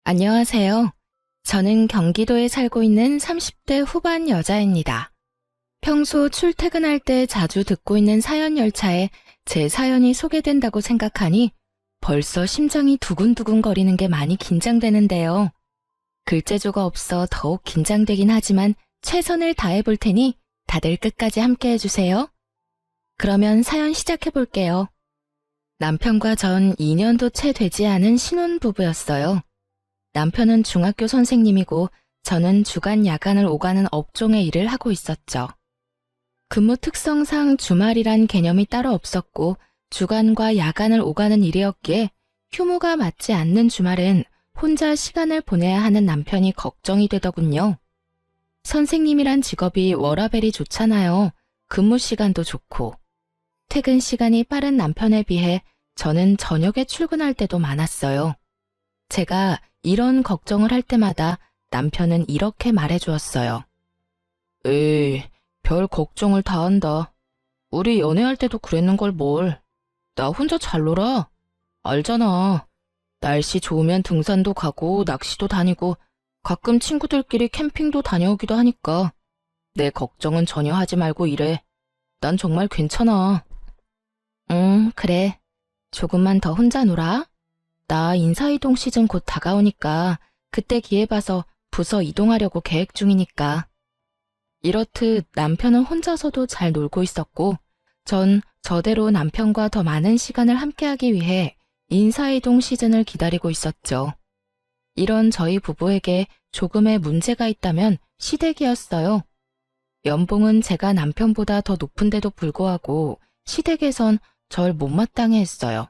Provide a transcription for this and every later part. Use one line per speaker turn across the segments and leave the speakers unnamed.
안녕하세요. 저는 경기도에 살고 있는 30대 후반 여자입니다. 평소 출퇴근할 때 자주 듣고 있는 사연 열차에 제 사연이 소개된다고 생각하니 벌써 심장이 두근두근 거리는 게 많이 긴장되는데요. 글재주가 없어 더욱 긴장되긴 하지만 최선을 다해 볼 테니 다들 끝까지 함께 해주세요. 그러면 사연 시작해 볼게요. 남편과 전 2년도 채 되지 않은 신혼부부였어요. 남편은 중학교 선생님이고 저는 주간 야간을 오가는 업종의 일을 하고 있었죠. 근무 특성상 주말이란 개념이 따로 없었고 주간과 야간을 오가는 일이었기에 휴무가 맞지 않는 주말엔 혼자 시간을 보내야 하는 남편이 걱정이 되더군요. 선생님이란 직업이 워라밸이 좋잖아요. 근무 시간도 좋고. 퇴근 시간이 빠른 남편에 비해 저는 저녁에 출근할 때도 많았어요. 제가 이런 걱정을 할 때마다 남편은 이렇게 말해주었어요. 에이, 별 걱정을 다 한다. 우리 연애할 때도 그랬는걸 뭘. 나 혼자 잘 놀아. 알잖아. 날씨 좋으면 등산도 가고 낚시도 다니고 가끔 친구들끼리 캠핑도 다녀오기도 하니까 내 걱정은 전혀 하지 말고 일해. 난 정말 괜찮아. 그래. 조금만 더 혼자 놀아. 나 인사이동 시즌 곧 다가오니까 그때 기회 봐서 부서 이동하려고 계획 중이니까. 이렇듯 남편은 혼자서도 잘 놀고 있었고 전 저대로 남편과 더 많은 시간을 함께하기 위해 인사이동 시즌을 기다리고 있었죠. 이런 저희 부부에게 조금의 문제가 있다면 시댁이었어요. 연봉은 제가 남편보다 더 높은데도 불구하고 시댁에선 절 못마땅해 했어요.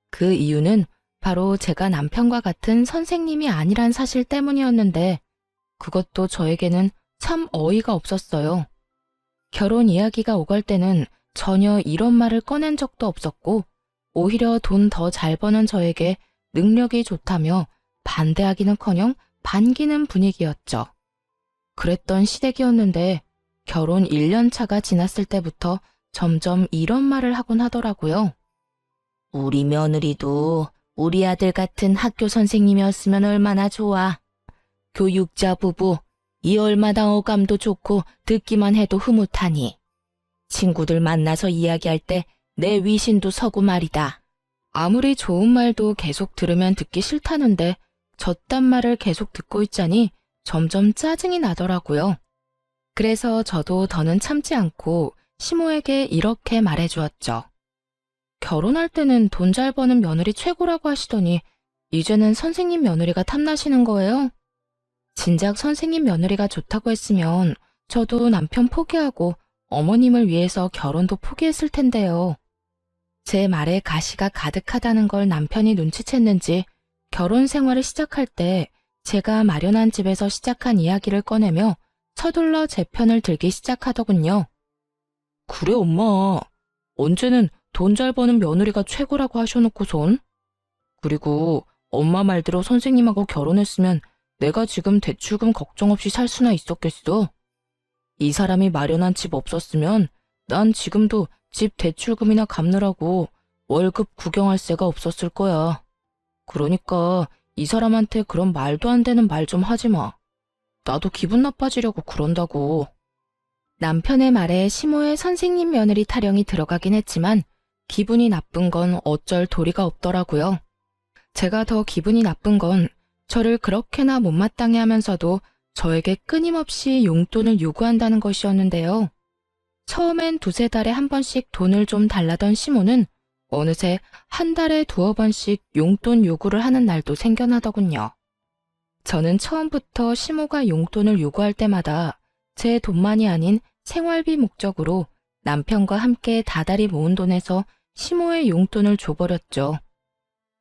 그 이유는 바로 제가 남편과 같은 선생님이 아니란 사실 때문이었는데 그것도 저에게는 참 어이가 없었어요. 결혼 이야기가 오갈 때는 전혀 이런 말을 꺼낸 적도 없었고 오히려 돈 더 잘 버는 저에게 능력이 좋다며 반대하기는커녕 반기는 분위기였죠. 그랬던 시댁이었는데 결혼 1년 차가 지났을 때부터 점점 이런 말을 하곤 하더라고요. 우리 며느리도 우리 아들 같은 학교 선생님이었으면 얼마나 좋아. 교육자 부부, 이 얼마나 어감도 좋고 듣기만 해도 흐뭇하니. 친구들 만나서 이야기할 때 내 위신도 서고 말이다. 아무리 좋은 말도 계속 들으면 듣기 싫다는데 저딴 말을 계속 듣고 있자니 점점 짜증이 나더라고요. 그래서 저도 더는 참지 않고 시모에게 이렇게 말해주었죠. 결혼할 때는 돈 잘 버는 며느리 최고라고 하시더니 이제는 선생님 며느리가 탐나시는 거예요? 진작 선생님 며느리가 좋다고 했으면 저도 남편 포기하고 어머님을 위해서 결혼도 포기했을 텐데요. 제 말에 가시가 가득하다는 걸 남편이 눈치챘는지 결혼 생활을 시작할 때 제가 마련한 집에서 시작한 이야기를 꺼내며 서둘러 제 편을 들기 시작하더군요. 그래 엄마, 언제는 돈 잘 버는 며느리가 최고라고 하셔놓고선. 그리고 엄마 말대로 선생님하고 결혼했으면 내가 지금 대출금 걱정 없이 살 수나 있었겠어. 이 사람이 마련한 집 없었으면 난 지금도 집 대출금이나 갚느라고 월급 구경할 새가 없었을 거야. 그러니까 이 사람한테 그런 말도 안 되는 말 좀 하지 마. 나도 기분 나빠지려고 그런다고. 남편의 말에 시모의 선생님 며느리 타령이 들어가긴 했지만 기분이 나쁜 건 어쩔 도리가 없더라고요. 제가 더 기분이 나쁜 건 저를 그렇게나 못마땅해 하면서도 저에게 끊임없이 용돈을 요구한다는 것이었는데요. 처음엔 두세 달에 한 번씩 돈을 좀 달라던 시모는 어느새 한 달에 두어 번씩 용돈 요구를 하는 날도 생겨나더군요. 저는 처음부터 시모가 용돈을 요구할 때마다 제 돈만이 아닌 생활비 목적으로 남편과 함께 다달이 모은 돈에서 시모의 용돈을 줘버렸죠.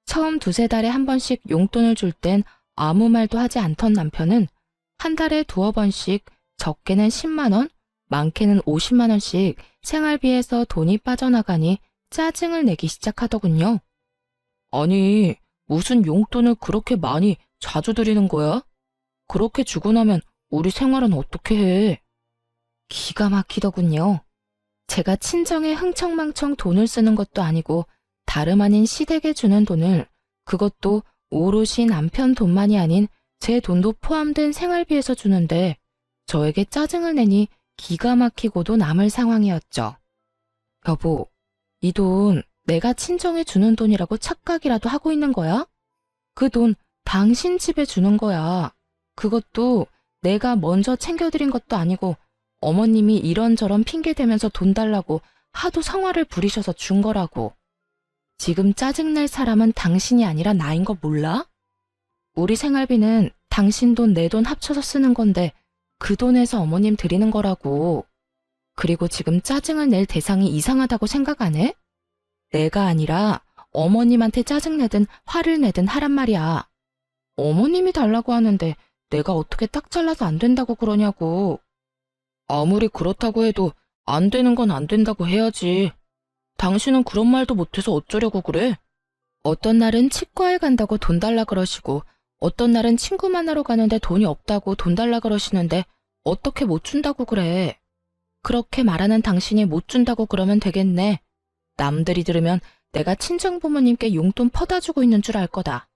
처음 두세 달에 한 번씩 용돈을 줄 땐 아무 말도 하지 않던 남편은 한 달에 두어 번씩 적게는 10만 원, 많게는 50만 원씩 생활비에서 돈이 빠져나가니 짜증을 내기 시작하더군요. 아니, 무슨 용돈을 그렇게 많이 자주 드리는 거야? 그렇게 주고 나면 우리 생활은 어떻게 해? 기가 막히더군요. 제가 친정에 흥청망청 돈을 쓰는 것도 아니고 다름 아닌 시댁에 주는 돈을 그것도 오롯이 남편 돈만이 아닌 제 돈도 포함된 생활비에서 주는데 저에게 짜증을 내니 기가 막히고도 남을 상황이었죠. 여보, 이 돈 내가 친정에 주는 돈이라고 착각이라도 하고 있는 거야? 그 돈 당신 집에 주는 거야. 그것도 내가 먼저 챙겨드린 것도 아니고 어머님이 이런저런 핑계 대면서 돈 달라고 하도 성화를 부리셔서 준 거라고. 지금 짜증낼 사람은 당신이 아니라 나인 거 몰라? 우리 생활비는 당신 돈, 내 돈 합쳐서 쓰는 건데 그 돈에서 어머님 드리는 거라고. 그리고 지금 짜증을 낼 대상이 이상하다고 생각 안 해? 내가 아니라 어머님한테 짜증내든 화를 내든 하란 말이야. 어머님이 달라고 하는데 내가 어떻게 딱 잘라서 안 된다고 그러냐고. 아무리 그렇다고 해도 안 되는 건 안 된다고 해야지. 당신은 그런 말도 못해서 어쩌려고 그래? 어떤 날은 치과에 간다고 돈 달라 그러시고 어떤 날은 친구 만나러 가는데 돈이 없다고 돈 달라 그러시는데 어떻게 못 준다고 그래. 그렇게 말하는 당신이 못 준다고 그러면 되겠네. 남들이 들으면 내가 친정부모님께 용돈 퍼다 주고 있는 줄 알 거다.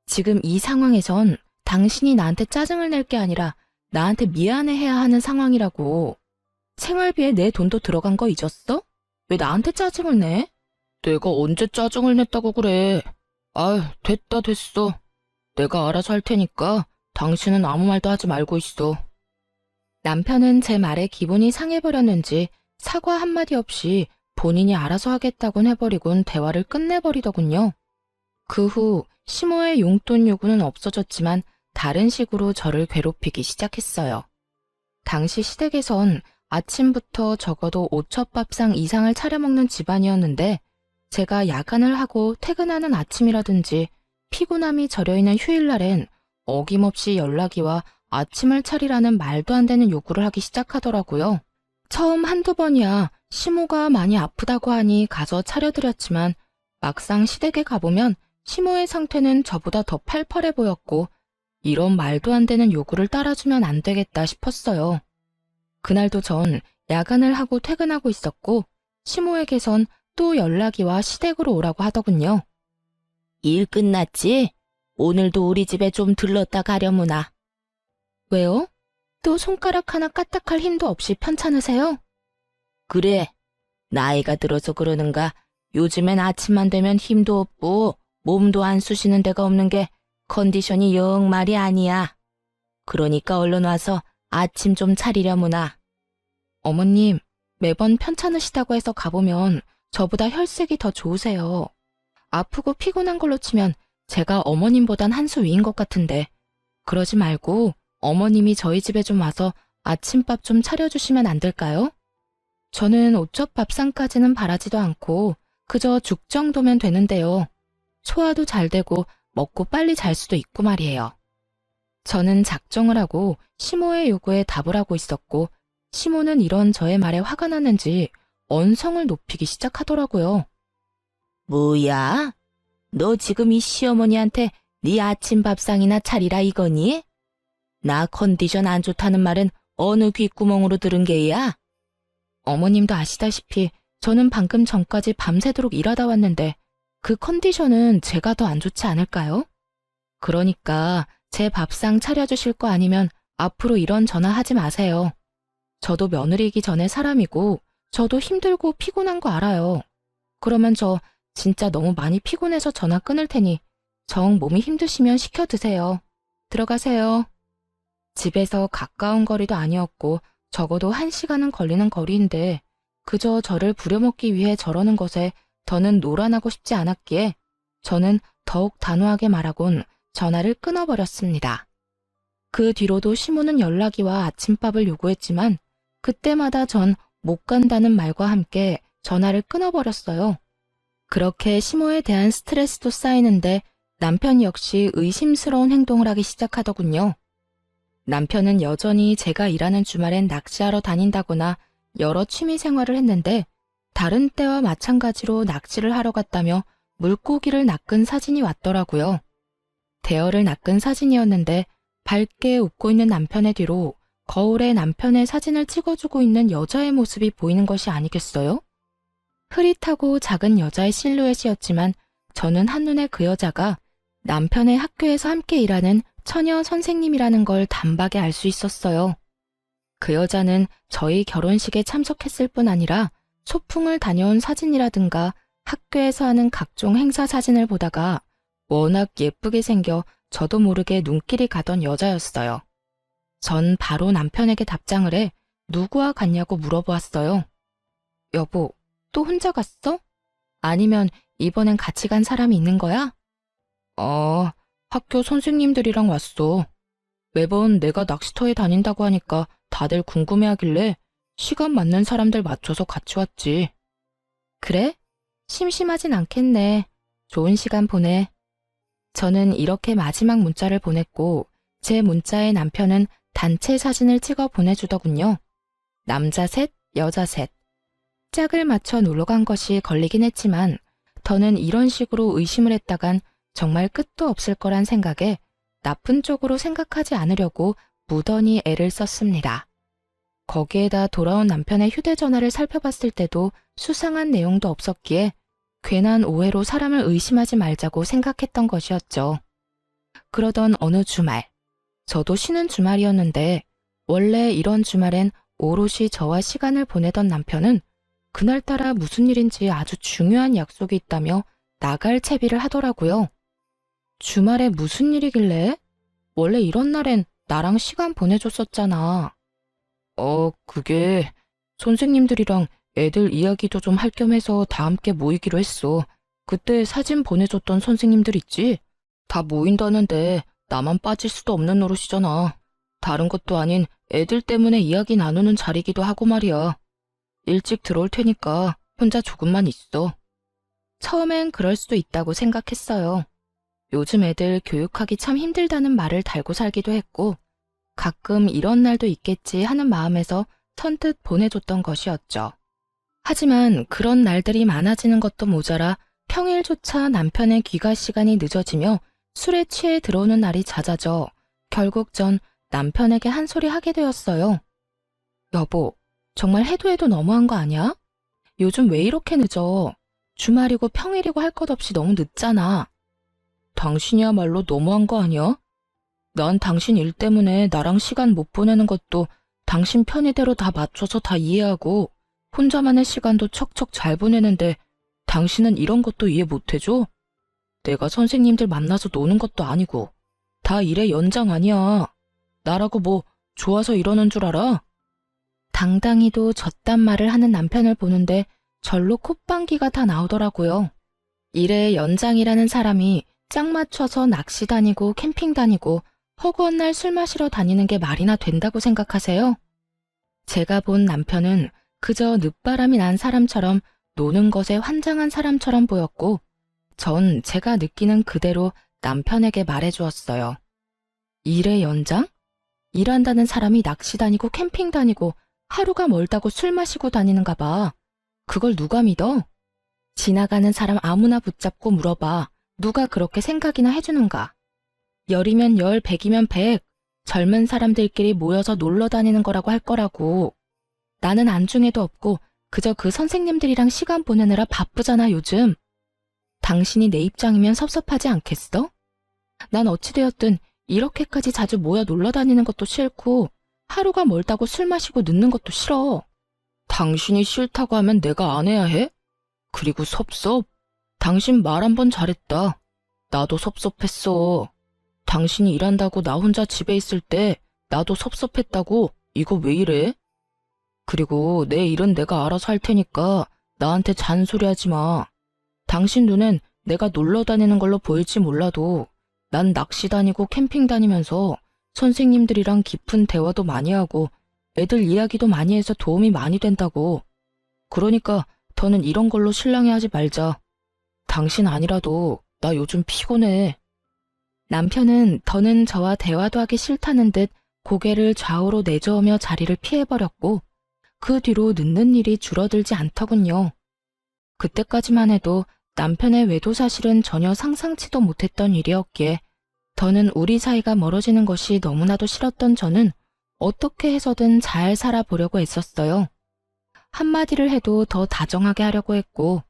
지금 이 상황에선 당신이 나한테 짜증을 낼 게 아니라 나한테 미안해해야 하는 상황이라고. 생활비에 내 돈도 들어간 거 잊었어? 왜 나한테 짜증을 내? 내가 언제 짜증을 냈다고 그래. 아유, 됐어. 내가 알아서 할 테니까 당신은 아무 말도 하지 말고 있어. 남편은 제 말에 기분이 상해버렸는지 사과 한마디 없이 본인이 알아서 하겠다곤 해버리곤 대화를 끝내버리더군요. 그 후 시모의 용돈 요구는 없어졌지만 다른 식으로 저를 괴롭히기 시작했어요. 당시 시댁에선 아침부터 적어도 5첩밥상 이상을 차려 먹는 집안이었는데 제가 야간을 하고 퇴근하는 아침이라든지 피곤함이 절여있는 휴일날엔 어김없이 연락이 와 아침을 차리라는 말도 안 되는 요구를 하기 시작하더라고요. 처음 한두 번이야 시모가 많이 아프다고 하니 가서 차려드렸지만 막상 시댁에 가보면 시모의 상태는 저보다 더 팔팔해 보였고 이런 말도 안 되는 요구를 따라주면 안 되겠다 싶었어요. 그날도 전 야간을 하고 퇴근하고 있었고 시모에게선 또 연락이 와 시댁으로 오라고 하더군요. 일 끝났지? 오늘도 우리 집에 좀 들렀다 가려무나. 왜요? 또 손가락 하나 까딱할 힘도 없이 편찮으세요? 그래. 나이가 들어서 그러는가 요즘엔 아침만 되면 힘도 없고 몸도 안 쑤시는 데가 없는 게 컨디션이 영 말이 아니야. 그러니까 얼른 와서 아침 좀 차리려무나. 어머님, 매번 편찮으시다고 해서 가보면 저보다 혈색이 더 좋으세요. 아프고 피곤한 걸로 치면 제가 어머님보단 한 수 위인 것 같은데 그러지 말고 어머님이 저희 집에 좀 와서 아침밥 좀 차려주시면 안 될까요? 저는 오첩밥상까지는 바라지도 않고 그저 죽 정도면 되는데요. 소화도 잘 되고 먹고 빨리 잘 수도 있고 말이에요. 저는 작정을 하고 시모의 요구에 답을 하고 있었고 시모는 이런 저의 말에 화가 났는지 언성을 높이기 시작하더라고요. 뭐야? 너 지금 이 시어머니한테 네 아침밥상이나 차리라 이거니? 나 컨디션 안 좋다는 말은 어느 귓구멍으로 들은 게야? 어머님도 아시다시피 저는 방금 전까지 밤새도록 일하다 왔는데 그 컨디션은 제가 더 안 좋지 않을까요? 그러니까 제 밥상 차려주실 거 아니면 앞으로 이런 전화 하지 마세요. 저도 며느리이기 전에 사람이고 저도 힘들고 피곤한 거 알아요. 그러면 저 진짜 너무 많이 피곤해서 전화 끊을 테니 정 몸이 힘드시면 시켜 드세요. 들어가세요. 집에서 가까운 거리도 아니었고 적어도 1시간은 걸리는 거리인데 그저 저를 부려먹기 위해 저러는 것에 더는 노란하고 싶지 않았기에 저는 더욱 단호하게 말하곤 전화를 끊어버렸습니다. 그 뒤로도 시모는 연락이 와 아침밥을 요구했지만 그때마다 전 못 간다는 말과 함께 전화를 끊어버렸어요. 그렇게 시모에 대한 스트레스도 쌓이는데 남편 역시 의심스러운 행동을 하기 시작하더군요. 남편은 여전히 제가 일하는 주말엔 낚시하러 다닌다거나 여러 취미 생활을 했는데 다른 때와 마찬가지로 낚시를 하러 갔다며 물고기를 낚은 사진이 왔더라고요. 대어를 낚은 사진이었는데 밝게 웃고 있는 남편의 뒤로 거울에 남편의 사진을 찍어주고 있는 여자의 모습이 보이는 것이 아니겠어요? 흐릿하고 작은 여자의 실루엣이었지만 저는 한눈에 그 여자가 남편의 학교에서 함께 일하는 처녀 선생님이라는 걸 단박에 알 수 있었어요. 그 여자는 저희 결혼식에 참석했을 뿐 아니라 소풍을 다녀온 사진이라든가 학교에서 하는 각종 행사 사진을 보다가 워낙 예쁘게 생겨 저도 모르게 눈길이 가던 여자였어요. 전 바로 남편에게 답장을 해 누구와 갔냐고 물어보았어요. 여보, 또 혼자 갔어? 아니면 이번엔 같이 간 사람이 있는 거야? 학교 선생님들이랑 왔어. 매번 내가 낚시터에 다닌다고 하니까 다들 궁금해하길래 시간 맞는 사람들 맞춰서 같이 왔지. 그래? 심심하진 않겠네. 좋은 시간 보내. 저는 이렇게 마지막 문자를 보냈고 제 문자에 남편은 단체 사진을 찍어 보내주더군요. 남자 셋, 여자 셋. 짝을 맞춰 놀러 간 것이 걸리긴 했지만 더는 이런 식으로 의심을 했다간 정말 끝도 없을 거란 생각에 나쁜 쪽으로 생각하지 않으려고 무던히 애를 썼습니다. 거기에다 돌아온 남편의 휴대전화를 살펴봤을 때도 수상한 내용도 없었기에 괜한 오해로 사람을 의심하지 말자고 생각했던 것이었죠. 그러던 어느 주말, 저도 쉬는 주말이었는데 원래 이런 주말엔 오롯이 저와 시간을 보내던 남편은 그날따라 무슨 일인지 아주 중요한 약속이 있다며 나갈 채비를 하더라고요. 주말에 무슨 일이길래? 원래 이런 날엔 나랑 시간 보내줬었잖아. 그게 선생님들이랑 애들 이야기도 좀 할 겸 해서 다 함께 모이기로 했어. 그때 사진 보내줬던 선생님들 있지? 다 모인다는데 나만 빠질 수도 없는 노릇이잖아. 다른 것도 아닌 애들 때문에 이야기 나누는 자리기도 하고 말이야. 일찍 들어올 테니까 혼자 조금만 있어. 처음엔 그럴 수도 있다고 생각했어요. 요즘 애들 교육하기 참 힘들다는 말을 달고 살기도 했고 가끔 이런 날도 있겠지 하는 마음에서 선뜻 보내줬던 것이었죠. 하지만 그런 날들이 많아지는 것도 모자라 평일조차 남편의 귀가 시간이 늦어지며 술에 취해 들어오는 날이 잦아져 결국 전 남편에게 한 소리 하게 되었어요. 여보, 정말 해도 너무한 거 아니야? 요즘 왜 이렇게 늦어? 주말이고 평일이고 할 것 없이 너무 늦잖아. 당신이야말로 너무한 거 아니야? 난 당신 일 때문에 나랑 시간 못 보내는 것도 당신 편의대로 다 맞춰서 다 이해하고 혼자만의 시간도 척척 잘 보내는데 당신은 이런 것도 이해 못 해줘? 내가 선생님들 만나서 노는 것도 아니고 다 일의 연장 아니야. 나라고 뭐 좋아서 이러는 줄 알아? 당당히도 저딴 말을 하는 남편을 보는데 절로 콧방귀가 다 나오더라고요. 일의 연장이라는 사람이 짝 맞춰서 낚시 다니고 캠핑 다니고 허구한 날 술 마시러 다니는 게 말이나 된다고 생각하세요? 제가 본 남편은 그저 늦바람이 난 사람처럼 노는 것에 환장한 사람처럼 보였고 전 제가 느끼는 그대로 남편에게 말해주었어요. 일의 연장? 일한다는 사람이 낚시 다니고 캠핑 다니고 하루가 멀다고 술 마시고 다니는가 봐. 그걸 누가 믿어? 지나가는 사람 아무나 붙잡고 물어봐. 누가 그렇게 생각이나 해주는가? 열이면 열, 백이면 백. 젊은 사람들끼리 모여서 놀러 다니는 거라고 할 거라고. 나는 안중에도 없고 그저 그 선생님들이랑 시간 보내느라 바쁘잖아 요즘. 당신이 내 입장이면 섭섭하지 않겠어? 난 어찌되었든 이렇게까지 자주 모여 놀러 다니는 것도 싫고 하루가 멀다고 술 마시고 늦는 것도 싫어. 당신이 싫다고 하면 내가 안 해야 해? 그리고 섭섭? 당신 말 한 번 잘했다. 나도 섭섭했어. 당신이 일한다고 나 혼자 집에 있을 때 나도 섭섭했다고. 이거 왜 이래? 그리고 내 일은 내가 알아서 할 테니까 나한테 잔소리하지 마. 당신 눈엔 내가 놀러 다니는 걸로 보일지 몰라도 난 낚시 다니고 캠핑 다니면서 선생님들이랑 깊은 대화도 많이 하고 애들 이야기도 많이 해서 도움이 많이 된다고. 그러니까 더는 이런 걸로 실랑이하지 말자. 당신 아니라도 나 요즘 피곤해. 남편은 더는 저와 대화도 하기 싫다는 듯 고개를 좌우로 내저으며 자리를 피해버렸고 그 뒤로 늦는 일이 줄어들지 않더군요. 그때까지만 해도 남편의 외도 사실은 전혀 상상치도 못했던 일이었기에 더는 우리 사이가 멀어지는 것이 너무나도 싫었던 저는 어떻게 해서든 잘 살아보려고 애썼어요. 한마디를 해도 더 다정하게 하려고 했고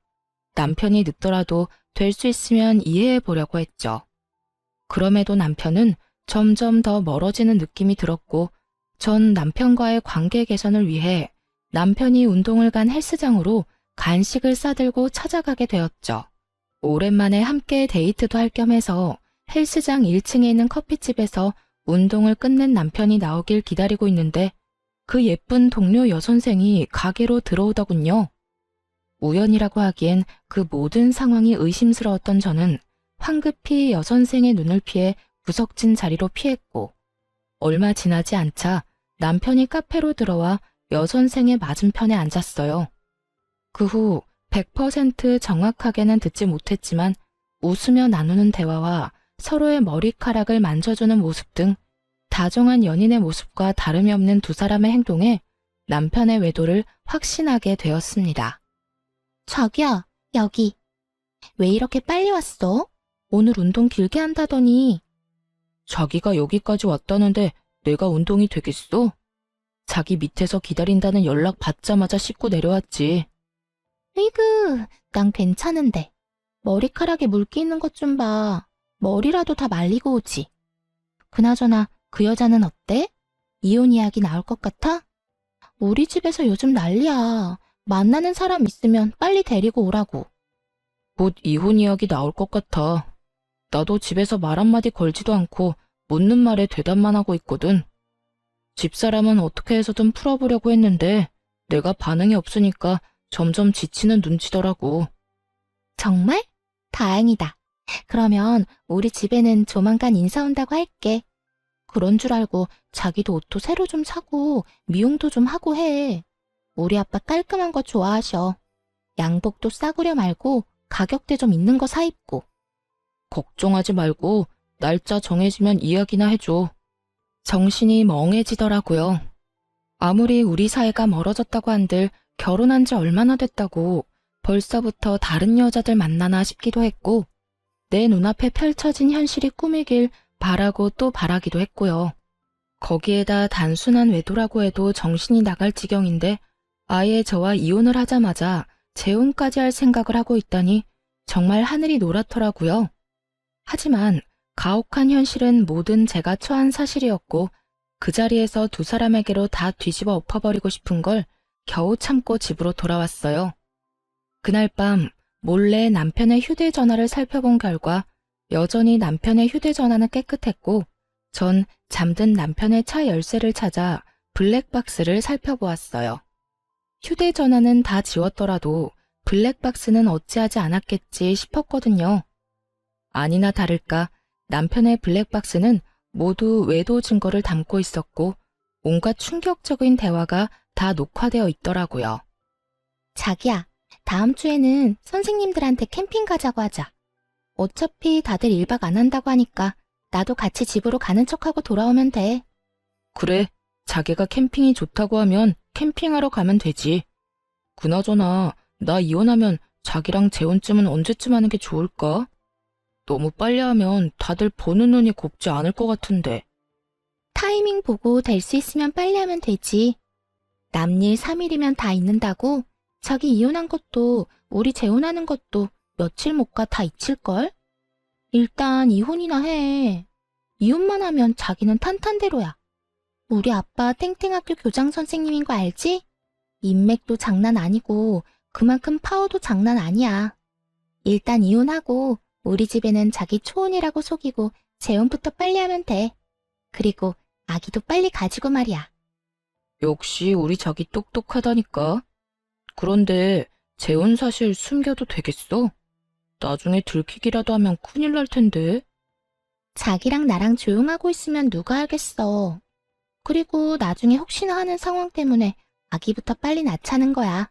남편이 늦더라도 될 수 있으면 이해해 보려고 했죠. 그럼에도 남편은 점점 더 멀어지는 느낌이 들었고, 전 남편과의 관계 개선을 위해 남편이 운동을 간 헬스장으로 간식을 싸들고 찾아가게 되었죠. 오랜만에 함께 데이트도 할 겸 해서 헬스장 1층에 있는 커피집에서 운동을 끝낸 남편이 나오길 기다리고 있는데 그 예쁜 동료 여선생이 가게로 들어오더군요. 우연이라고 하기엔 그 모든 상황이 의심스러웠던 저는 황급히 여선생의 눈을 피해 구석진 자리로 피했고, 얼마 지나지 않자 남편이 카페로 들어와 여선생의 맞은편에 앉았어요. 그 후 100% 정확하게는 듣지 못했지만 웃으며 나누는 대화와 서로의 머리카락을 만져주는 모습 등 다정한 연인의 모습과 다름이 없는 두 사람의 행동에 남편의 외도를 확신하게 되었습니다. 자기야, 여기. 왜 이렇게 빨리 왔어? 오늘 운동 길게 한다더니. 자기가 여기까지 왔다는데 내가 운동이 되겠어? 자기 밑에서 기다린다는 연락 받자마자 씻고 내려왔지. 으이그, 난 괜찮은데. 머리카락에 물기 있는 것 좀 봐. 머리라도 다 말리고 오지. 그나저나 그 여자는 어때? 이혼 이야기 나올 것 같아? 우리 집에서 요즘 난리야. 만나는 사람 있으면 빨리 데리고 오라고. 곧 이혼 이야기 나올 것 같아. 나도 집에서 말 한마디 걸지도 않고 묻는 말에 대답만 하고 있거든. 집사람은 어떻게 해서든 풀어보려고 했는데 내가 반응이 없으니까 점점 지치는 눈치더라고. 정말? 다행이다. 그러면 우리 집에는 조만간 인사 온다고 할게. 그런 줄 알고 자기도 옷도 새로 좀 사고 미용도 좀 하고 해. 우리 아빠 깔끔한 거 좋아하셔. 양복도 싸구려 말고 가격대 좀 있는 거 사 입고. 걱정하지 말고 날짜 정해지면 이야기나 해줘. 정신이 멍해지더라고요. 아무리 우리 사이가 멀어졌다고 한들 결혼한 지 얼마나 됐다고 벌써부터 다른 여자들 만나나 싶기도 했고, 내 눈앞에 펼쳐진 현실이 꿈이길 바라고 또 바라기도 했고요. 거기에다 단순한 외도라고 해도 정신이 나갈 지경인데 아예 저와 이혼을 하자마자 재혼까지 할 생각을 하고 있다니 정말 하늘이 노랗더라고요. 하지만 가혹한 현실은 모든 제가 처한 사실이었고, 그 자리에서 두 사람에게로 다 뒤집어 엎어버리고 싶은 걸 겨우 참고 집으로 돌아왔어요. 그날 밤 몰래 남편의 휴대전화를 살펴본 결과 여전히 남편의 휴대전화는 깨끗했고, 전 잠든 남편의 차 열쇠를 찾아 블랙박스를 살펴보았어요. 휴대전화는 다 지웠더라도 블랙박스는 어찌하지 않았겠지 싶었거든요. 아니나 다를까 남편의 블랙박스는 모두 외도 증거를 담고 있었고, 온갖 충격적인 대화가 다 녹화되어 있더라고요. 자기야, 다음 주에는 선생님들한테 캠핑 가자고 하자. 어차피 다들 1박 안 한다고 하니까 나도 같이 집으로 가는 척하고 돌아오면 돼. 그래, 자기가 캠핑이 좋다고 하면 캠핑하러 가면 되지. 그나저나 나 이혼하면 자기랑 재혼쯤은 언제쯤 하는 게 좋을까? 너무 빨리 하면 다들 보는 눈이 곱지 않을 것 같은데. 타이밍 보고 될 수 있으면 빨리 하면 되지. 남일 3일이면 다 잊는다고? 자기 이혼한 것도 우리 재혼하는 것도 며칠 못 가 다 잊힐걸? 일단 이혼이나 해. 이혼만 하면 자기는 탄탄대로야. 우리 아빠 탱탱학교 교장 선생님인 거 알지? 인맥도 장난 아니고 그만큼 파워도 장난 아니야. 일단 이혼하고 우리 집에는 자기 초혼이라고 속이고 재혼부터 빨리 하면 돼. 그리고 아기도 빨리 가지고 말이야. 역시 우리 자기 똑똑하다니까. 그런데 재혼 사실 숨겨도 되겠어? 나중에 들키기라도 하면 큰일 날 텐데. 자기랑 나랑 조용하고 있으면 누가 알겠어. 그리고 나중에 혹시나 하는 상황 때문에 아기부터 빨리 낳자는 거야.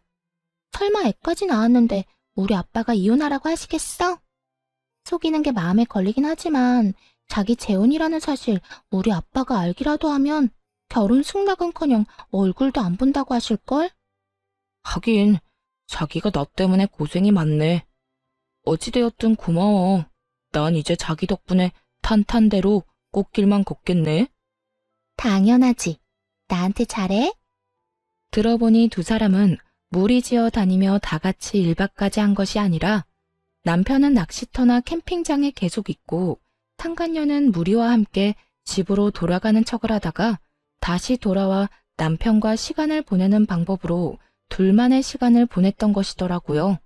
설마 애까지 낳았는데 우리 아빠가 이혼하라고 하시겠어? 속이는 게 마음에 걸리긴 하지만 자기 재혼이라는 사실 우리 아빠가 알기라도 하면 결혼 승낙은커녕 얼굴도 안 본다고 하실걸? 하긴 자기가 나 때문에 고생이 많네. 어찌되었든 고마워. 난 이제 자기 덕분에 탄탄대로 꽃길만 걷겠네. 당연하지. 나한테 잘해? 들어보니 두 사람은 무리지어 다니며 다 같이 1박까지 한 것이 아니라 남편은 낚시터나 캠핑장에 계속 있고 상간녀는 무리와 함께 집으로 돌아가는 척을 하다가 다시 돌아와 남편과 시간을 보내는 방법으로 둘만의 시간을 보냈던 것이더라고요.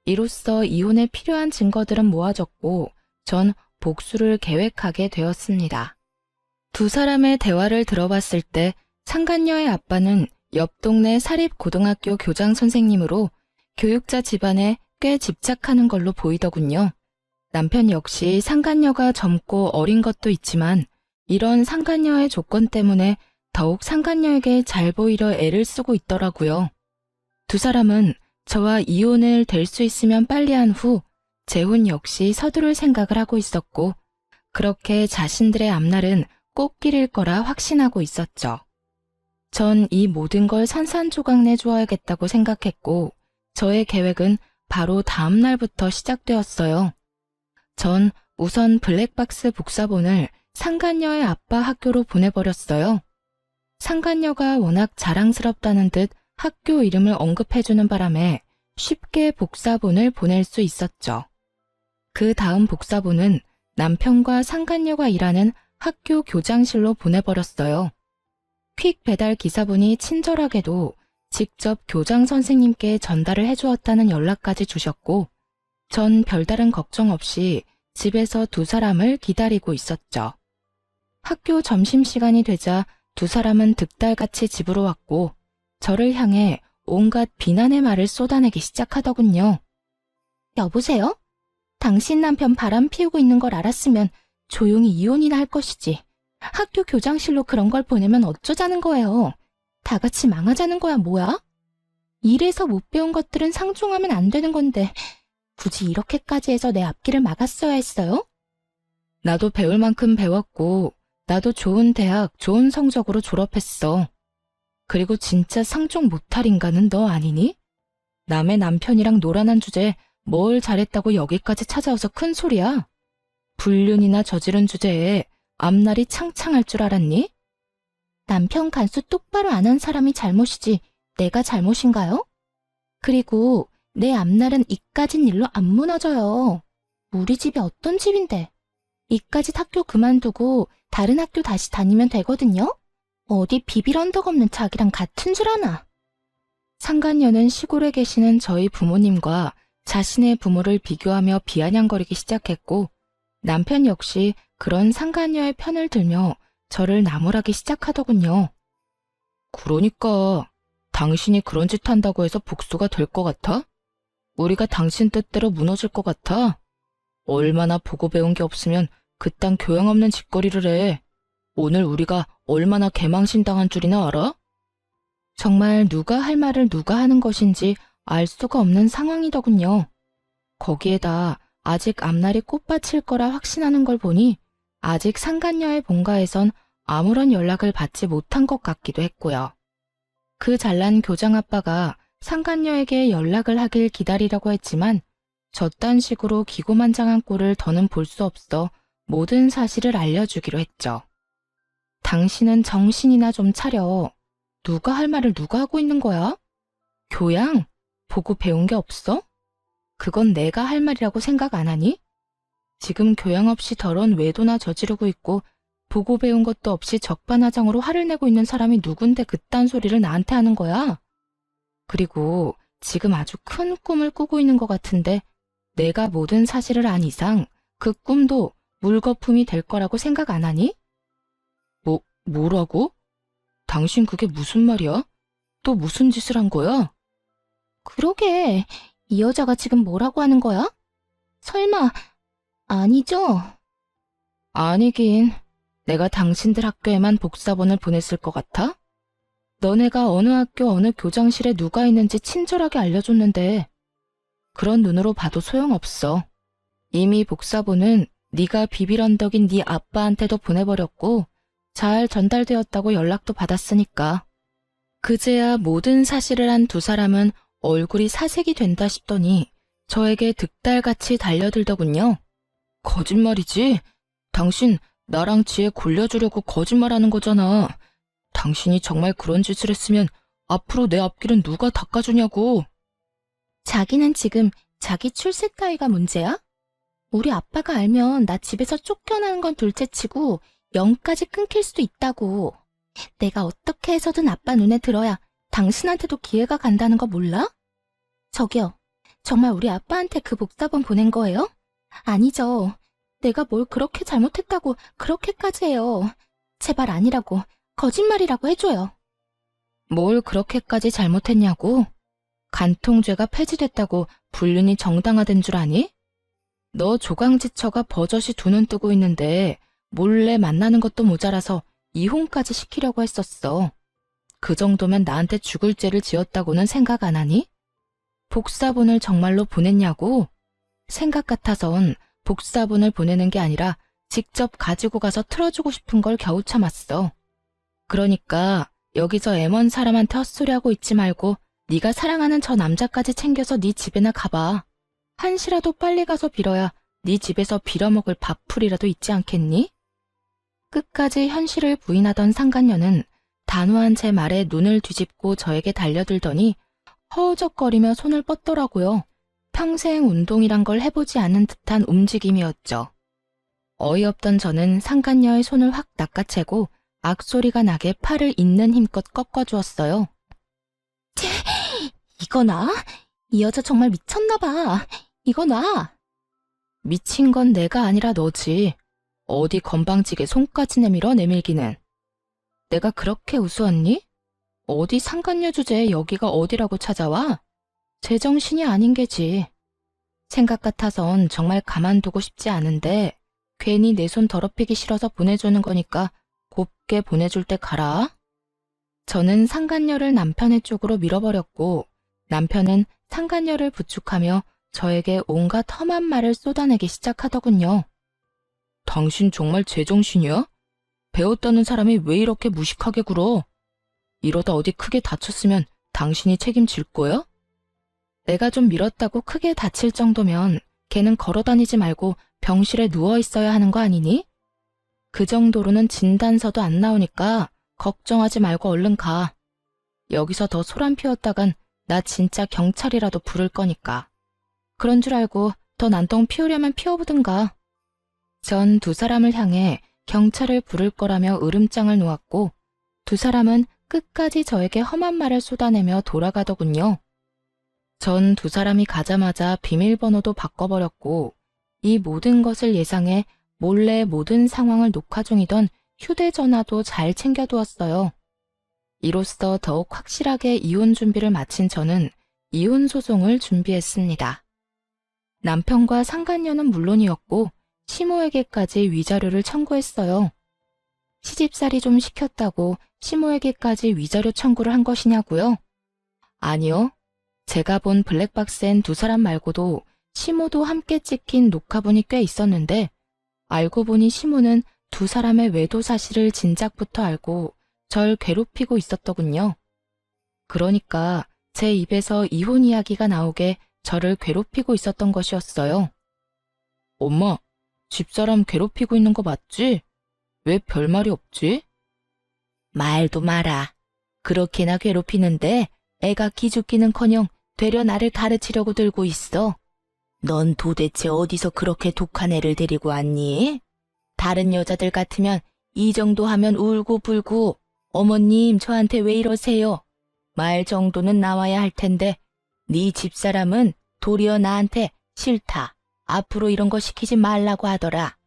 이로써 이혼에 필요한 증거들은 모아졌고 전 복수를 계획하게 되었습니다. 두 사람의 대화를 들어봤을 때 상간녀의 아빠는 옆 동네 사립고등학교 교장 선생님으로 교육자 집안에 꽤 집착하는 걸로 보이더군요. 남편 역시 상간녀가 젊고 어린 것도 있지만 이런 상간녀의 조건 때문에 더욱 상간녀에게 잘 보이려 애를 쓰고 있더라고요. 두 사람은 저와 이혼을 될 수 있으면 빨리 한 후 재혼 역시 서두를 생각을 하고 있었고 그렇게 자신들의 앞날은 꽃길일 거라 확신하고 있었죠. 전 이 모든 걸 산산조각 내주어야겠다고 생각했고 저의 계획은 바로 다음 날부터 시작되었어요. 전 우선 블랙박스 복사본을 상간녀의 아빠 학교로 보내버렸어요. 상간녀가 워낙 자랑스럽다는 듯 학교 이름을 언급해주는 바람에 쉽게 복사본을 보낼 수 있었죠. 그 다음 복사본은 남편과 상간녀가 일하는 학교 교장실로 보내버렸어요. 퀵 배달 기사분이 친절하게도 직접 교장 선생님께 전달을 해주었다는 연락까지 주셨고 전 별다른 걱정 없이 집에서 두 사람을 기다리고 있었죠. 학교 점심시간이 되자 두 사람은 득달같이 집으로 왔고 저를 향해 온갖 비난의 말을 쏟아내기 시작하더군요. 여보세요? 당신 남편 바람 피우고 있는 걸 알았으면 조용히 이혼이나 할 것이지. 학교 교장실로 그런 걸 보내면 어쩌자는 거예요. 다 같이 망하자는 거야 뭐야? 일에서 못 배운 것들은 상종하면 안 되는 건데 굳이 이렇게까지 해서 내 앞길을 막았어야 했어요? 나도 배울 만큼 배웠고 나도 좋은 대학, 좋은 성적으로 졸업했어. 그리고 진짜 상종 못할 인간은 너 아니니? 남의 남편이랑 놀아난 주제에 뭘 잘했다고 여기까지 찾아와서 큰 소리야? 불륜이나 저지른 주제에 앞날이 창창할 줄 알았니? 남편 간수 똑바로 안 한 사람이 잘못이지 내가 잘못인가요? 그리고 내 앞날은 이까진 일로 안 무너져요. 우리 집이 어떤 집인데. 이까짓 학교 그만두고 다른 학교 다시 다니면 되거든요? 어디 비빌 언덕 없는 자기랑 같은 줄 아나. 상간녀는 시골에 계시는 저희 부모님과 자신의 부모를 비교하며 비아냥거리기 시작했고 남편 역시 그런 상간녀의 편을 들며 저를 나무라기 시작하더군요. 그러니까 당신이 그런 짓 한다고 해서 복수가 될 것 같아? 우리가 당신 뜻대로 무너질 것 같아? 얼마나 보고 배운 게 없으면 그딴 교양 없는 짓거리를 해. 오늘 우리가 얼마나 개망신당한 줄이나 알아? 정말 누가 할 말을 누가 하는 것인지 알 수가 없는 상황이더군요. 거기에다 아직 앞날이 꽃밭일 거라 확신하는 걸 보니 아직 상간녀의 본가에선 아무런 연락을 받지 못한 것 같기도 했고요. 그 잘난 교장 아빠가 상간녀에게 연락을 하길 기다리려고 했지만 저딴 식으로 기고만장한 꼴을 더는 볼 수 없어 모든 사실을 알려주기로 했죠. 당신은 정신이나 좀 차려. 누가 할 말을 누가 하고 있는 거야? 교양? 보고 배운 게 없어? 그건 내가 할 말이라고 생각 안 하니? 지금 교양 없이 더러운 외도나 저지르고 있고 보고 배운 것도 없이 적반하장으로 화를 내고 있는 사람이 누군데 그딴 소리를 나한테 하는 거야? 그리고 지금 아주 큰 꿈을 꾸고 있는 것 같은데 내가 모든 사실을 안 이상 그 꿈도 물거품이 될 거라고 생각 안 하니? 뭐라고? 당신 그게 무슨 말이야? 또 무슨 짓을 한 거야? 그러게, 이 여자가 지금 뭐라고 하는 거야? 설마, 아니죠? 아니긴, 내가 당신들 학교에만 복사본을 보냈을 것 같아? 너네가 어느 학교 어느 교장실에 누가 있는지 친절하게 알려줬는데 그런 눈으로 봐도 소용없어. 이미 복사본은 네가 비빌 언덕인 네 아빠한테도 보내버렸고 잘 전달되었다고 연락도 받았으니까. 그제야 모든 사실을 한 두 사람은 얼굴이 사색이 된다 싶더니 저에게 득달같이 달려들더군요. 거짓말이지? 당신 나랑 지혜 골려주려고 거짓말하는 거잖아. 당신이 정말 그런 짓을 했으면 앞으로 내 앞길은 누가 닦아주냐고. 자기는 지금 자기 출세 따위가 문제야? 우리 아빠가 알면 나 집에서 쫓겨나는 건 둘째치고 영까지 끊길 수도 있다고. 내가 어떻게 해서든 아빠 눈에 들어야 당신한테도 기회가 간다는 거 몰라? 저기요, 정말 우리 아빠한테 그 복사본 보낸 거예요? 아니죠. 내가 뭘 그렇게 잘못했다고 그렇게까지 해요. 제발 아니라고, 거짓말이라고 해줘요. 뭘 그렇게까지 잘못했냐고? 간통죄가 폐지됐다고 불륜이 정당화된 줄 아니? 너 조강지처가 버젓이 두 눈 뜨고 있는데 몰래 만나는 것도 모자라서 이혼까지 시키려고 했었어. 그 정도면 나한테 죽을 죄를 지었다고는 생각 안 하니? 복사본을 정말로 보냈냐고? 생각 같아선 복사본을 보내는 게 아니라 직접 가지고 가서 틀어주고 싶은 걸 겨우 참았어. 그러니까 여기서 애먼 사람한테 헛소리하고 있지 말고 네가 사랑하는 저 남자까지 챙겨서 네 집에나 가봐. 한시라도 빨리 가서 빌어야 네 집에서 빌어먹을 밥풀이라도 있지 않겠니? 끝까지 현실을 부인하던 상간녀는 단호한 제 말에 눈을 뒤집고 저에게 달려들더니 허우적거리며 손을 뻗더라고요. 평생 운동이란 걸 해보지 않은 듯한 움직임이었죠. 어이없던 저는 상간녀의 손을 확 낚아채고 악소리가 나게 팔을 있는 힘껏 꺾어주었어요. 이거 나? 이 여자 정말 미쳤나봐. 이거 나? 미친 건 내가 아니라 너지. 어디 건방지게 손까지 내밀어 내밀기는. 내가 그렇게 우스웠니? 어디 상간녀 주제에 여기가 어디라고 찾아와? 제정신이 아닌 게지. 생각 같아선 정말 가만두고 싶지 않은데 괜히 내 손 더럽히기 싫어서 보내주는 거니까 곱게 보내줄 때 가라. 저는 상간녀를 남편의 쪽으로 밀어버렸고 남편은 상간녀를 부축하며 저에게 온갖 험한 말을 쏟아내기 시작하더군요. 당신 정말 제정신이야? 배웠다는 사람이 왜 이렇게 무식하게 굴어? 이러다 어디 크게 다쳤으면 당신이 책임질 거야? 내가 좀 밀었다고 크게 다칠 정도면 걔는 걸어다니지 말고 병실에 누워 있어야 하는 거 아니니? 그 정도로는 진단서도 안 나오니까 걱정하지 말고 얼른 가. 여기서 더 소란 피웠다간 나 진짜 경찰이라도 부를 거니까. 그런 줄 알고 더 난동 피우려면 피워보든가. 전 두 사람을 향해 경찰을 부를 거라며 으름장을 놓았고 두 사람은 끝까지 저에게 험한 말을 쏟아내며 돌아가더군요. 전 두 사람이 가자마자 비밀번호도 바꿔버렸고 이 모든 것을 예상해 몰래 모든 상황을 녹화 중이던 휴대전화도 잘 챙겨두었어요. 이로써 더욱 확실하게 이혼 준비를 마친 저는 이혼 소송을 준비했습니다. 남편과 상간녀는 물론이었고 시모에게까지 위자료를 청구했어요. 시집살이 좀 시켰다고 시모에게까지 위자료 청구를 한 것이냐고요? 아니요. 제가 본 블랙박스엔 두 사람 말고도 시모도 함께 찍힌 녹화본이 꽤 있었는데 알고 보니 시모는 두 사람의 외도 사실을 진작부터 알고 절 괴롭히고 있었더군요. 그러니까 제 입에서 이혼 이야기가 나오게 저를 괴롭히고 있었던 것이었어요. 엄마, 집사람 괴롭히고 있는 거 맞지? 왜 별말이 없지? 말도 마라. 그렇게나 괴롭히는데 애가 기죽기는커녕 되려 나를 가르치려고 들고 있어. 넌 도대체 어디서 그렇게 독한 애를 데리고 왔니? 다른 여자들 같으면 이 정도 하면 울고불고 어머님 저한테 왜 이러세요? 말 정도는 나와야 할 텐데 네 집사람은 도리어 나한테 싫다. 앞으로 이런 거 시키지 말라고 하더라.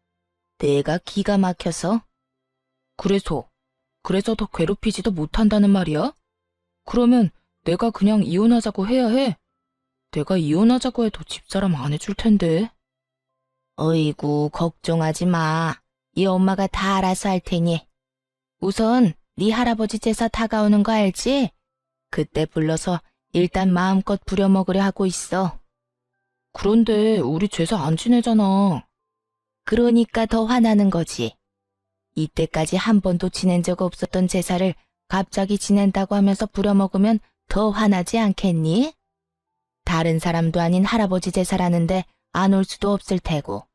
내가 기가 막혀서. 그래서 더 괴롭히지도 못한다는 말이야? 그러면 내가 그냥 이혼하자고 해야 해? 내가 이혼하자고 해도 집사람 안 해줄 텐데. 어이구, 걱정하지 마. 이 엄마가 다 알아서 할 테니. 우선 네 할아버지 제사 다가오는 거 알지? 그때 불러서 일단 마음껏 부려먹으려 하고 있어. 그런데 우리 제사 안 지내잖아. 그러니까 더 화나는 거지. 이때까지 한 번도 지낸 적 없었던 제사를 갑자기 지낸다고 하면서 부려먹으면 더 화나지 않겠니? 다른 사람도 아닌 할아버지 제사라는데 안 올 수도 없을 테고.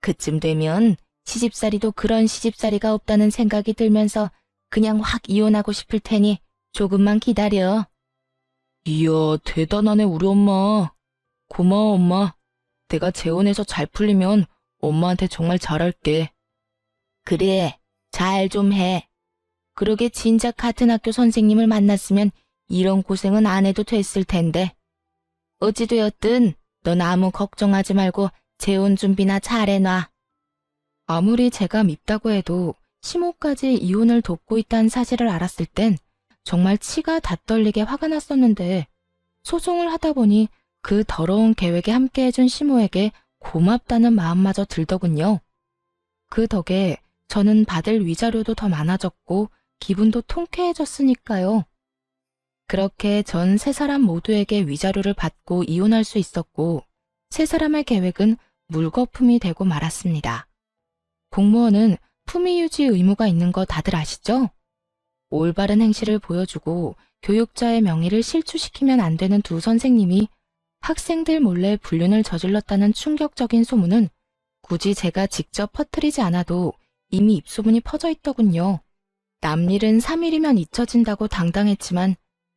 그쯤 되면 시집살이도 그런 시집살이가 없다는 생각이 들면서 그냥 확 이혼하고 싶을 테니 조금만 기다려. 이야, 대단하네 우리 엄마. 고마워 엄마. 내가 재혼해서 잘 풀리면 엄마한테 정말 잘할게. 그래, 잘 좀 해. 그러게 진작 같은 학교 선생님을 만났으면 이런 고생은 안 해도 됐을 텐데. 어찌되었든 넌 아무 걱정하지 말고 재혼 준비나 잘해놔. 아무리 제가 밉다고 해도 시모까지 이혼을 돕고 있다는 사실을 알았을 땐 정말 치가 다 떨리게 화가 났었는데 소송을 하다 보니 그 더러운 계획에 함께해준 시모에게 고맙다는 마음마저 들더군요. 그 덕에 저는 받을 위자료도 더 많아졌고 기분도 통쾌해졌으니까요. 그렇게 전 세 사람 모두에게 위자료를 받고 이혼할 수 있었고 세 사람의 계획은 물거품이 되고 말았습니다. 공무원은 품위 유지 의무가 있는 거 다들 아시죠? 올바른 행실을 보여주고 교육자의 명예를 실추시키면 안 되는 두 선생님이 학생들 몰래 불륜을 저질렀다는 충격적인 소문은 굳이 제가 직접 퍼뜨리지 않아도 이미 입소문이 퍼져 있더군요. 남일은 3일이면 잊혀진다고 당당했지만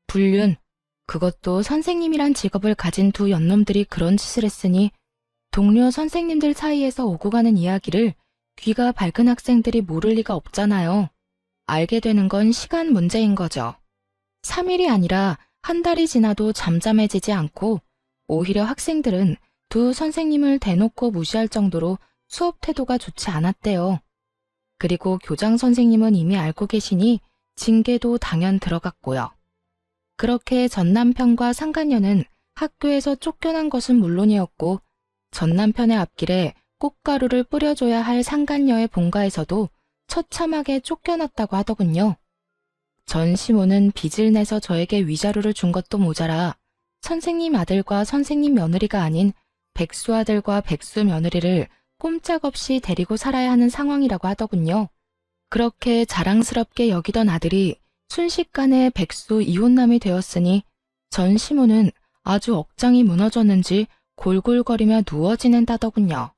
불륜, 그것도 선생님이란 직업을 가진 두 연놈들이 그런 짓을 했으니 동료 선생님들 사이에서 오고 가는 이야기를 귀가 밝은 학생들이 모를 리가 없잖아요. 알게 되는 건 시간 문제인 거죠. 3일이 아니라 한 달이 지나도 잠잠해지지 않고 오히려 학생들은 두 선생님을 대놓고 무시할 정도로 수업 태도가 좋지 않았대요. 그리고 교장 선생님은 이미 알고 계시니 징계도 당연 들어갔고요. 그렇게 전 남편과 상간녀는 학교에서 쫓겨난 것은 물론이었고 전 남편의 앞길에 꽃가루를 뿌려줘야 할 상간녀의 본가에서도 처참하게 쫓겨났다고 하더군요. 전 시모는 빚을 내서 저에게 위자료를 준 것도 모자라 선생님 아들과 선생님 며느리가 아닌 백수 아들과 백수 며느리를 꼼짝없이 데리고 살아야 하는 상황이라고 하더군요. 그렇게 자랑스럽게 여기던 아들이 순식간에 백수 이혼남이 되었으니 전 시모는 아주 억장이 무너졌는지 골골거리며 누워 지낸다더군요.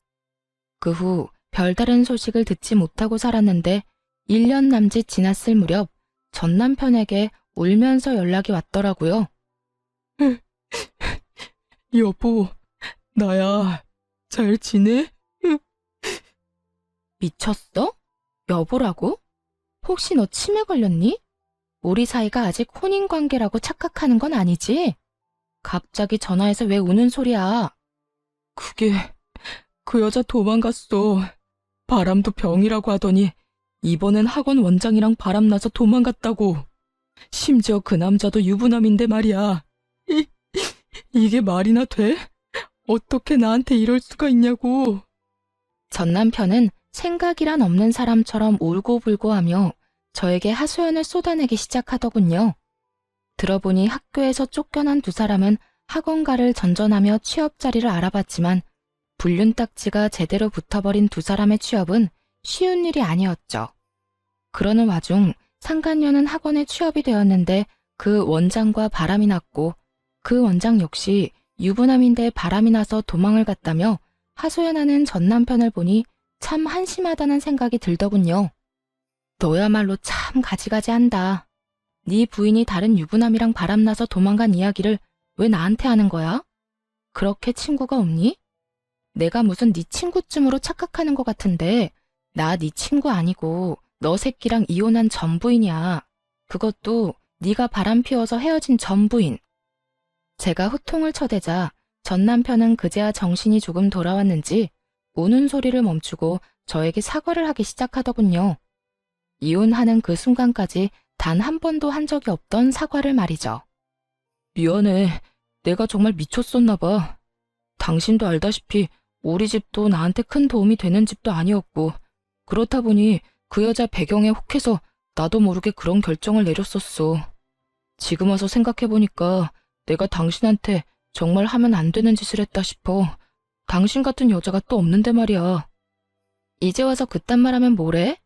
그 후 별다른 소식을 듣지 못하고 살았는데 1년 남짓 지났을 무렵 전 남편에게 울면서 연락이 왔더라고요.
여보, 나야. 잘 지내?
미쳤어? 여보라고? 혹시 너 치매 걸렸니? 우리 사이가 아직 혼인관계라고 착각하는 건 아니지? 갑자기 전화해서 왜 우는 소리야?
그게 그 여자 도망갔어. 바람도 병이라고 하더니 이번엔 학원 원장이랑 바람나서 도망갔다고. 심지어 그 남자도 유부남인데 말이야. 이게 말이나 돼? 어떻게 나한테 이럴 수가 있냐고.
전 남편은 생각이란 없는 사람처럼 울고불고하며 저에게 하소연을 쏟아내기 시작하더군요. 들어보니 학교에서 쫓겨난 두 사람은 학원가를 전전하며 취업 자리를 알아봤지만 불륜 딱지가 제대로 붙어버린 두 사람의 취업은 쉬운 일이 아니었죠. 그러는 와중 상간녀는 학원에 취업이 되었는데 그 원장과 바람이 났고 그 원장 역시 유부남인데 바람이 나서 도망을 갔다며 하소연하는 전 남편을 보니 참 한심하다는 생각이 들더군요. 너야말로 참 가지가지한다. 네 부인이 다른 유부남이랑 바람나서 도망간 이야기를 왜 나한테 하는 거야? 그렇게 친구가 없니? 내가 무슨 네 친구쯤으로 착각하는 것 같은데 나 네 친구 아니고 너 새끼랑 이혼한 전 부인이야. 그것도 네가 바람 피워서 헤어진 전 부인. 제가 호통을 쳐대자 전 남편은 그제야 정신이 조금 돌아왔는지 우는 소리를 멈추고 저에게 사과를 하기 시작하더군요. 이혼하는 그 순간까지 단 한 번도 한 적이 없던 사과를 말이죠.
미안해. 내가 정말 미쳤었나 봐. 당신도 알다시피 우리 집도 나한테 큰 도움이 되는 집도 아니었고 그렇다 보니 그 여자 배경에 혹해서 나도 모르게 그런 결정을 내렸었어. 지금 와서 생각해보니까 내가 당신한테 정말 하면 안 되는 짓을 했다 싶어. 당신 같은 여자가 또 없는데 말이야.
이제 와서 그딴 말 하면 뭐래?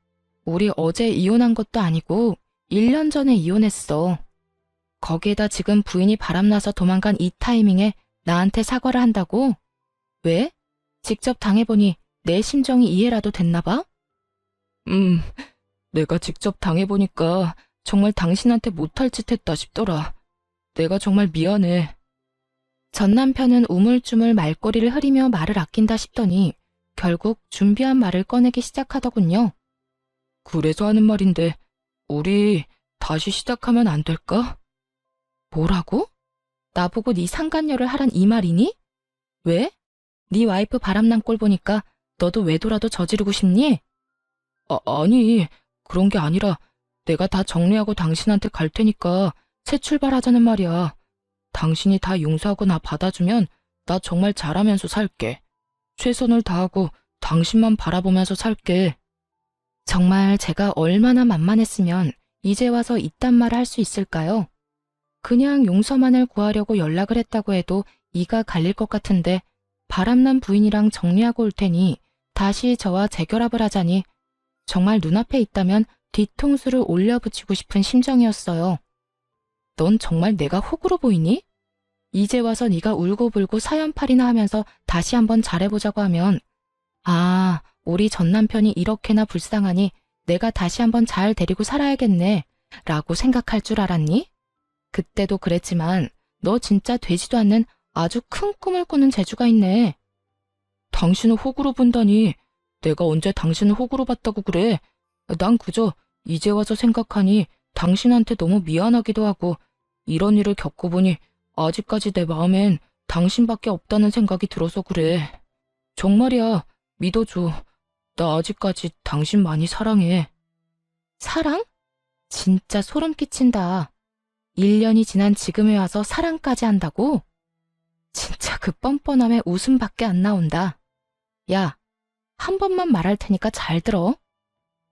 우리 어제 이혼한 것도 아니고 1년 전에 이혼했어. 거기에다 지금 부인이 바람나서 도망간 이 타이밍에 나한테 사과를 한다고? 왜? 직접 당해보니 내 심정이 이해라도 됐나 봐?
내가 직접 당해보니까 정말 당신한테 못할 짓 했다 싶더라. 내가 정말 미안해.
전 남편은 우물쭈물 말꼬리를 흐리며 말을 아낀다 싶더니 결국 준비한 말을 꺼내기 시작하더군요.
그래서 하는 말인데, 우리 다시 시작하면 안 될까?
뭐라고? 나보고 네 상간녀를 하란 이 말이니? 왜? 네 와이프 바람난 꼴 보니까 너도 외도라도 저지르고 싶니?
아니, 그런 게 아니라 내가 다 정리하고 당신한테 갈 테니까 새 출발하자는 말이야. 당신이 다 용서하고 나 받아주면 나 정말 잘하면서 살게. 최선을 다하고 당신만 바라보면서 살게.
정말 제가 얼마나 만만했으면 이제 와서 이딴 말을 할 수 있을까요? 그냥 용서만을 구하려고 연락을 했다고 해도 이가 갈릴 것 같은데 바람난 부인이랑 정리하고 올 테니 다시 저와 재결합을 하자니 정말 눈앞에 있다면 뒤통수를 올려붙이고 싶은 심정이었어요. 넌 정말 내가 호구로 보이니? 이제 와서 네가 울고불고 사연팔이나 하면서 다시 한번 잘해보자고 하면 아, 우리 전 남편이 이렇게나 불쌍하니 내가 다시 한번 잘 데리고 살아야겠네 라고 생각할 줄 알았니? 그때도 그랬지만 너 진짜 되지도 않는 아주 큰 꿈을 꾸는 재주가 있네.
당신을 호구로 본다니. 내가 언제 당신을 호구로 봤다고 그래. 난 그저 이제 와서 생각하니 당신한테 너무 미안하기도 하고 이런 일을 겪어보니 아직까지 내 마음엔 당신밖에 없다는 생각이 들어서 그래. 정말이야. 믿어줘. 나 아직까지 당신 많이 사랑해.
사랑? 진짜 소름 끼친다. 1년이 지난 지금에 와서 사랑까지 한다고? 진짜 그 뻔뻔함에 웃음밖에 안 나온다. 야, 한 번만 말할 테니까 잘 들어.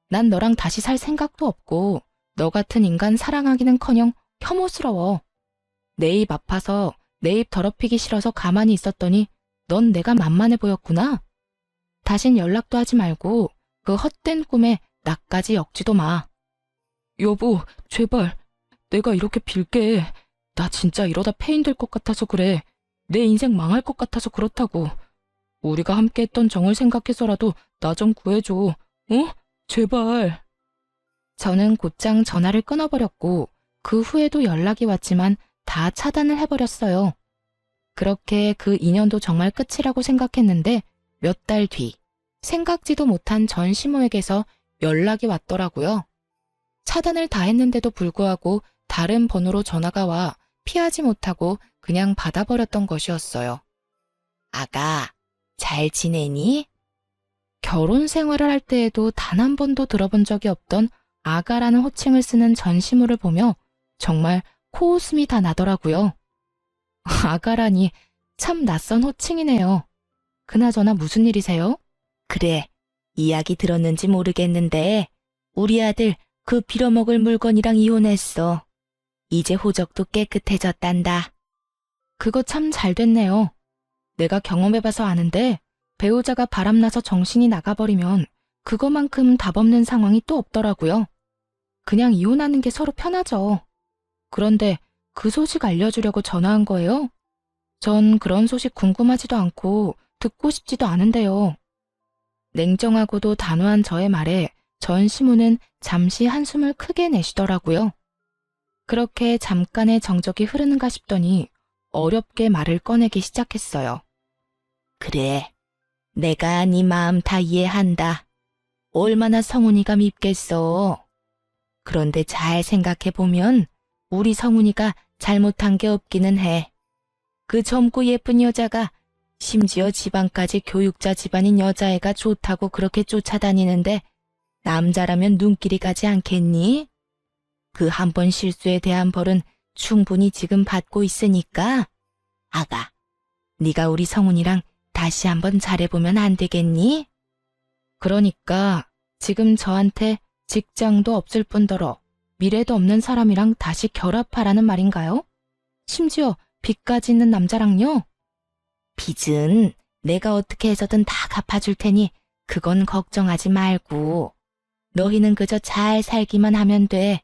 난 너랑 다시 살 생각도 없고 너 같은 인간 사랑하기는커녕 혐오스러워. 내 입 아파서 내 입 더럽히기 싫어서 가만히 있었더니 넌 내가 만만해 보였구나. 다신 연락도 하지 말고 그 헛된 꿈에 나까지 엮지도 마.
여보, 제발. 내가 이렇게 빌게. 나 진짜 이러다 폐인 될 것 같아서 그래. 내 인생 망할 것 같아서 그렇다고. 우리가 함께 했던 정을 생각해서라도 나 좀 구해줘. 어? 제발.
저는 곧장 전화를 끊어버렸고 그 후에도 연락이 왔지만 다 차단을 해버렸어요. 그렇게 그 인연도 정말 끝이라고 생각했는데 몇 달 뒤 생각지도 못한 전 시모에게서 연락이 왔더라고요. 차단을 다 했는데도 불구하고 다른 번호로 전화가 와 피하지 못하고 그냥 받아버렸던 것이었어요. 아가, 잘 지내니? 결혼 생활을 할 때에도 단 한 번도 들어본 적이 없던 아가라는 호칭을 쓰는 전시모를 보며 정말 코웃음이 다 나더라고요. 아가라니 참 낯선 호칭이네요. 그나저나 무슨 일이세요? 그래, 이야기 들었는지 모르겠는데 우리 아들 그 빌어먹을 물건이랑 이혼했어. 이제 호적도 깨끗해졌단다. 그거 참 잘 됐네요. 내가 경험해봐서 아는데 배우자가 바람나서 정신이 나가버리면 그거만큼 답 없는 상황이 또 없더라고요. 그냥 이혼하는 게 서로 편하죠. 그런데 그 소식 알려주려고 전화한 거예요? 전 그런 소식 궁금하지도 않고 듣고 싶지도 않은데요. 냉정하고도 단호한 저의 말에 전 시모는 잠시 한숨을 크게 내쉬더라고요. 그렇게 잠깐의 정적이 흐르는가 싶더니 어렵게 말을 꺼내기 시작했어요. 그래, 내가 네 마음 다 이해한다. 얼마나 성훈이가 밉겠어. 그런데 잘 생각해보면 우리 성훈이가 잘못한 게 없기는 해. 그 젊고 예쁜 여자가 심지어 집안까지 교육자 집안인 여자애가 좋다고 그렇게 쫓아다니는데 남자라면 눈길이 가지 않겠니? 그 한 번 실수에 대한 벌은 충분히 지금 받고 있으니까 아가, 네가 우리 성훈이랑 다시 한번 잘해보면 안 되겠니? 그러니까 지금 저한테 직장도 없을 뿐더러 미래도 없는 사람이랑 다시 결합하라는 말인가요? 심지어 빚까지 있는 남자랑요? 빚은 내가 어떻게 해서든 다 갚아줄 테니 그건 걱정하지 말고 너희는 그저 잘 살기만 하면 돼.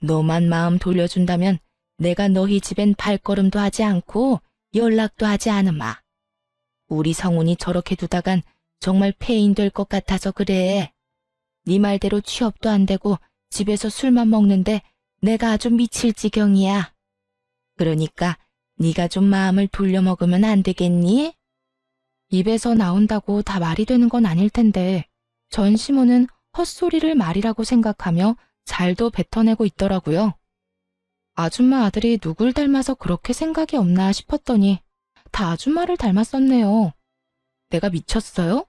너만 마음 돌려준다면 내가 너희 집엔 발걸음도 하지 않고 연락도 하지 않으마. 우리 성훈이 저렇게 두다간 정말 폐인 될 것 같아서 그래. 네 말대로 취업도 안 되고 집에서 술만 먹는데 내가 아주 미칠 지경이야. 그러니까 네가 좀 마음을 돌려먹으면 안 되겠니? 입에서 나온다고 다 말이 되는 건 아닐 텐데 전시모는 헛소리를 말이라고 생각하며 잘도 뱉어내고 있더라고요. 아줌마 아들이 누굴 닮아서 그렇게 생각이 없나 싶었더니 다 아줌마를 닮았었네요. 내가 미쳤어요?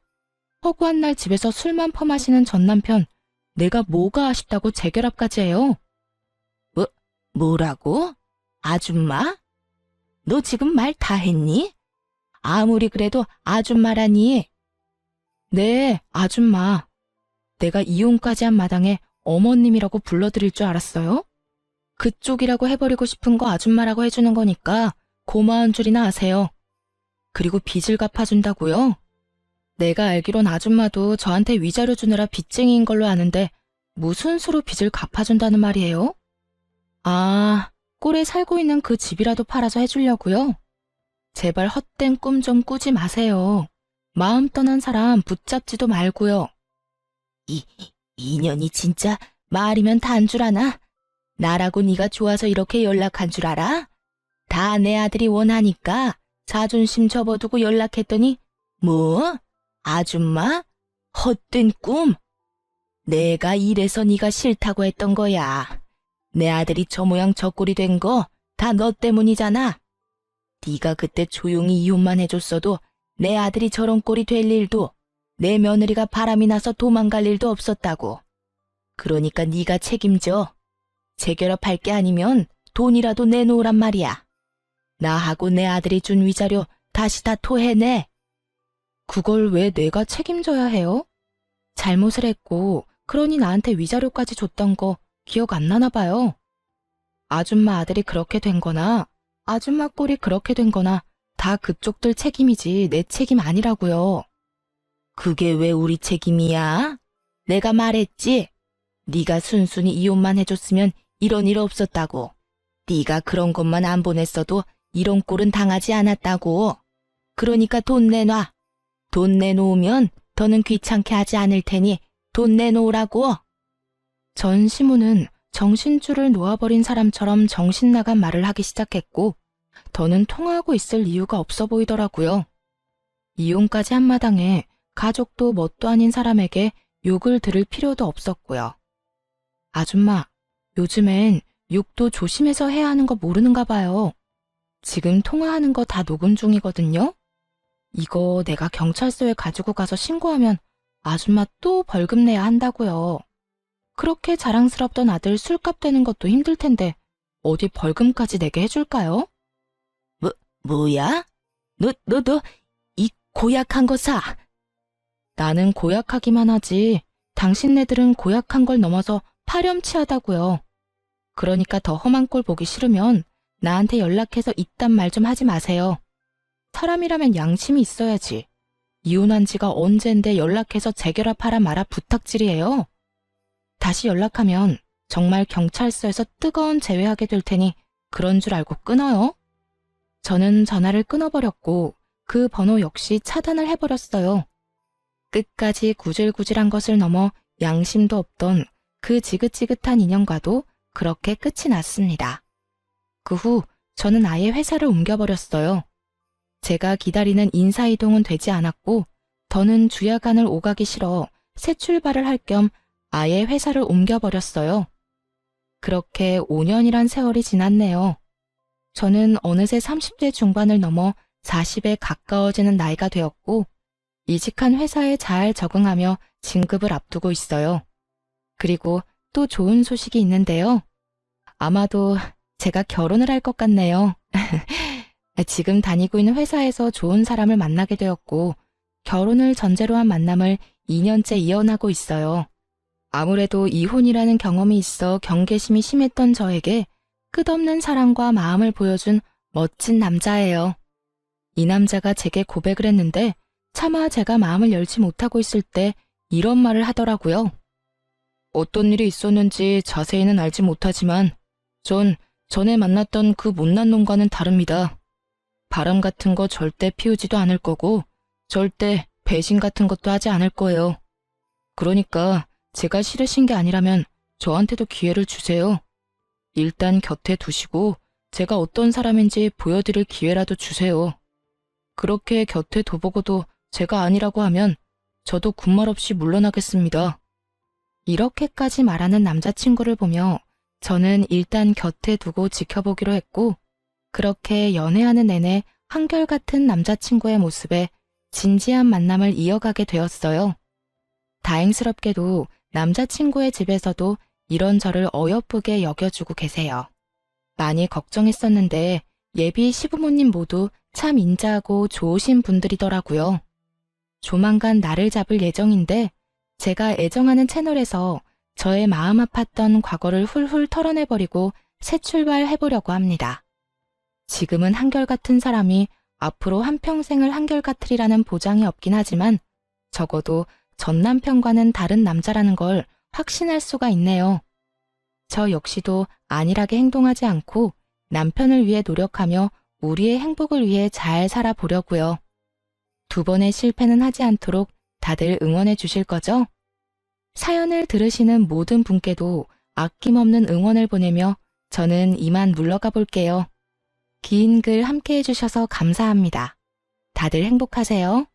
허구한 날 집에서 술만 퍼마시는 전 남편, 내가 뭐가 아쉽다고 재결합까지 해요? 뭐라고? 아줌마? 너 지금 말 다 했니? 아무리 그래도 아줌마라니. 네, 아줌마. 내가 이혼까지 한 마당에 어머님이라고 불러드릴 줄 알았어요? 그쪽이라고 해버리고 싶은 거 아줌마라고 해주는 거니까 고마운 줄이나 아세요. 그리고 빚을 갚아준다고요? 내가 알기론 아줌마도 저한테 위자료 주느라 빚쟁이인 걸로 아는데 무슨 수로 빚을 갚아준다는 말이에요? 아, 꼴에 살고 있는 그 집이라도 팔아서 해주려고요? 제발 헛된 꿈 좀 꾸지 마세요. 마음 떠난 사람 붙잡지도 말고요. 이년이 진짜 말이면 다한 줄 아나? 나라고 네가 좋아서 이렇게 연락한 줄 알아? 다 내 아들이 원하니까 자존심 접어두고 연락했더니 뭐? 아줌마? 헛된 꿈? 내가 이래서 네가 싫다고 했던 거야. 내 아들이 저 모양 저 꼴이 된 거 다 너 때문이잖아. 네가 그때 조용히 이혼만 해줬어도 내 아들이 저런 꼴이 될 일도 내 며느리가 바람이 나서 도망갈 일도 없었다고. 그러니까 네가 책임져. 재결합할 게 아니면 돈이라도 내놓으란 말이야. 나하고 내 아들이 준 위자료 다시 다 토해내. 그걸 왜 내가 책임져야 해요? 잘못을 했고 그러니 나한테 위자료까지 줬던 거 기억 안 나나 봐요. 아줌마 아들이 그렇게 된 거나 아줌마 꼴이 그렇게 된 거나 다 그쪽들 책임이지 내 책임 아니라고요. 그게 왜 우리 책임이야? 내가 말했지. 네가 순순히 이혼만 해줬으면 이런 일 없었다고. 네가 그런 것만 안 보냈어도 이런 꼴은 당하지 않았다고. 그러니까 돈 내놔. 돈 내놓으면 더는 귀찮게 하지 않을 테니 돈 내놓으라고. 전 시무는 정신줄을 놓아버린 사람처럼 정신 나간 말을 하기 시작했고 더는 통화하고 있을 이유가 없어 보이더라고요. 이혼까지 한 마당에 가족도 뭣도 아닌 사람에게 욕을 들을 필요도 없었고요. 아줌마, 요즘엔 욕도 조심해서 해야 하는 거 모르는가 봐요. 지금 통화하는 거 다 녹음 중이거든요. 이거 내가 경찰서에 가지고 가서 신고하면 아줌마 또 벌금 내야 한다고요. 그렇게 자랑스럽던 아들 술값 되는 것도 힘들 텐데 어디 벌금까지 내게 해줄까요? 뭐야? 너 이 고약한 거 사. 나는 고약하기만 하지 당신네들은 고약한 걸 넘어서 파렴치하다고요. 그러니까 더 험한 꼴 보기 싫으면 나한테 연락해서 이딴 말 좀 하지 마세요. 사람이라면 양심이 있어야지. 이혼한 지가 언젠데 연락해서 재결합하라 마라 부탁질이에요. 다시 연락하면 정말 경찰서에서 뜨거운 제외하게 될 테니 그런 줄 알고 끊어요. 저는 전화를 끊어버렸고 그 번호 역시 차단을 해버렸어요. 끝까지 구질구질한 것을 넘어 양심도 없던 그 지긋지긋한 인연과도 그렇게 끝이 났습니다. 그 후 저는 아예 회사를 옮겨버렸어요. 제가 기다리는 인사이동은 되지 않았고 더는 주야간을 오가기 싫어 새 출발을 할 겸 아예 회사를 옮겨버렸어요. 그렇게 5년이란 세월이 지났네요. 저는 어느새 30대 중반을 넘어 40에 가까워지는 나이가 되었고 이직한 회사에 잘 적응하며 진급을 앞두고 있어요. 그리고 또 좋은 소식이 있는데요. 아마도 제가 결혼을 할 것 같네요. 지금 다니고 있는 회사에서 좋은 사람을 만나게 되었고 결혼을 전제로 한 만남을 2년째 이어나고 있어요. 아무래도 이혼이라는 경험이 있어 경계심이 심했던 저에게 끝없는 사랑과 마음을 보여준 멋진 남자예요. 이 남자가 제게 고백을 했는데 차마 제가 마음을 열지 못하고 있을 때 이런 말을 하더라고요. 어떤 일이 있었는지 자세히는 알지 못하지만 전 전에 만났던 그 못난 놈과는 다릅니다. 바람 같은 거 절대 피우지도 않을 거고 절대 배신 같은 것도 하지 않을 거예요. 그러니까 제가 싫으신 게 아니라면 저한테도 기회를 주세요. 일단 곁에 두시고
제가 어떤 사람인지 보여드릴 기회라도 주세요. 그렇게 곁에 둬보고도 제가 아니라고 하면 저도 군말 없이 물러나겠습니다.
이렇게까지 말하는 남자친구를 보며 저는 일단 곁에 두고 지켜보기로 했고, 그렇게 연애하는 내내 한결같은 남자친구의 모습에 진지한 만남을 이어가게 되었어요. 다행스럽게도 남자친구의 집에서도 이런 저를 어여쁘게 여겨주고 계세요. 많이 걱정했었는데 예비 시부모님 모두 참 인자하고 좋으신 분들이더라고요. 조만간 날을 잡을 예정인데 제가 애정하는 채널에서 저의 마음 아팠던 과거를 훌훌 털어내버리고 새 출발해보려고 합니다. 지금은 한결같은 사람이 앞으로 한평생을 한결같으리라는 보장이 없긴 하지만 적어도 전 남편과는 다른 남자라는 걸 확신할 수가 있네요. 저 역시도 안일하게 행동하지 않고 남편을 위해 노력하며 우리의 행복을 위해 잘 살아보려고요. 두 번의 실패는 하지 않도록 다들 응원해 주실 거죠? 사연을 들으시는 모든 분께도 아낌없는 응원을 보내며 저는 이만 물러가 볼게요. 긴 글 함께 해주셔서 감사합니다. 다들 행복하세요.